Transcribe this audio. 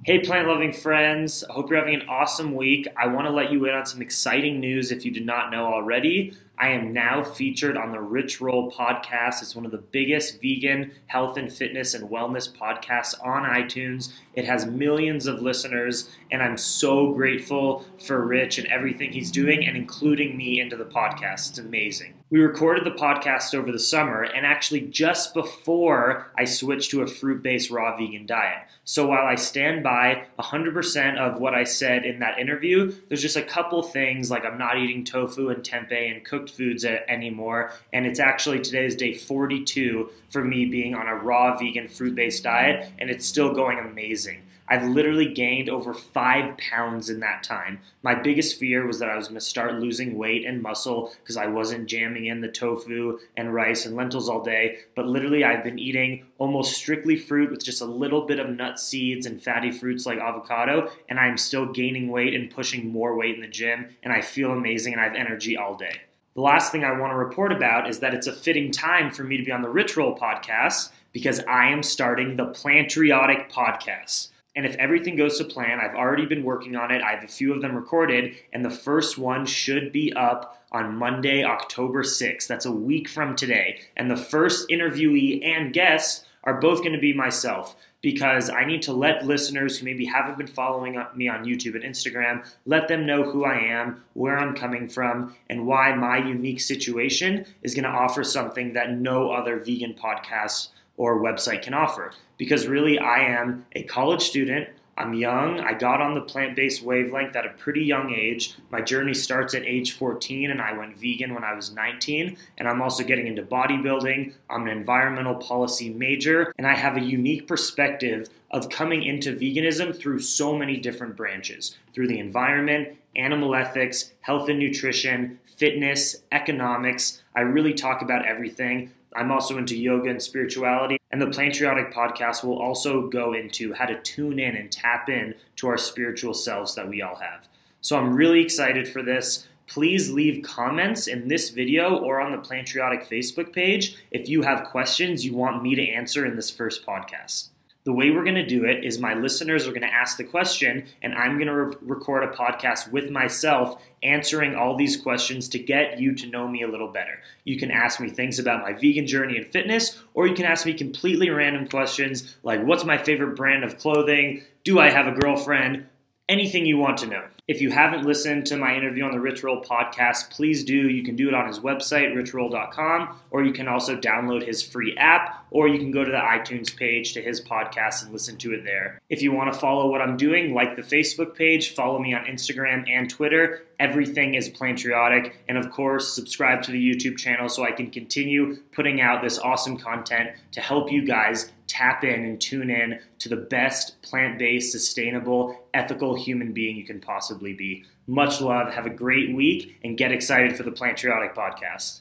Hey plant-loving friends, I hope you're having an awesome week. I want to let you in on some exciting news if you did not know already. I am now featured on the Rich Roll podcast. It's one of the biggest vegan health and fitness and wellness podcasts on iTunes. It has millions of listeners, and I'm so grateful for Rich and everything he's doing and including me into the podcast. It's amazing. We recorded the podcast over the summer and actually just before I switched to a fruit-based raw vegan diet. So while I stand by 100% of what I said in that interview, there's just a couple things like I'm not eating tofu and tempeh and cooked foods anymore. And it's actually today is day 42 for me being on a raw vegan fruit-based diet, and it's still going amazing. I've literally gained over 5 pounds in that time. My biggest fear was that I was going to start losing weight and muscle because I wasn't jamming in the tofu and rice and lentils all day. But literally I've been eating almost strictly fruit with just a little bit of nut seeds and fatty fruits like avocado, and I'm still gaining weight and pushing more weight in the gym, and I feel amazing and I have energy all day. The last thing I want to report about is that it's a fitting time for me to be on the Rich Roll podcast because I am starting the Plantriotic podcast. And if everything goes to plan, I've already been working on it. I have a few of them recorded, and the first one should be up on Monday, October 6th. That's a week from today. And the first interviewee and guest are both going to be myself, because I need to let listeners who maybe haven't been following me on YouTube and Instagram, let them know who I am, where I'm coming from, and why my unique situation is going to offer something that no other vegan podcast or website can offer. Because really, I am a college student. I'm young. I got on the plant-based wavelength at a pretty young age. My journey starts at age 14, and I went vegan when I was 19. And I'm also getting into bodybuilding. I'm an environmental policy major, and I have a unique perspective of coming into veganism through so many different branches, through the environment, animal ethics, health and nutrition, fitness, economics. I really talk about everything. I'm also into yoga and spirituality, and the Plantriotic podcast will also go into how to tune in and tap in to our spiritual selves that we all have. So I'm really excited for this. Please leave comments in this video or on the Plantriotic Facebook page if you have questions you want me to answer in this first podcast. The way we're going to do it is my listeners are going to ask the question, and I'm going to record a podcast with myself answering all these questions to get you to know me a little better. You can ask me things about my vegan journey and fitness, or you can ask me completely random questions like, what's my favorite brand of clothing? Do I have a girlfriend? Anything you want to know. If you haven't listened to my interview on the Rich Roll podcast, please do. You can do it on his website, richroll.com, or you can also download his free app, or you can go to the iTunes page to his podcast and listen to it there. If you want to follow what I'm doing, like the Facebook page, follow me on Instagram and Twitter. Everything is Plantriotic. And of course, subscribe to the YouTube channel so I can continue putting out this awesome content to help you guys tap in and tune in to the best plant-based, sustainable, ethical human being you can possibly be. Much love, have a great week, and get excited for the Plantriotic podcast.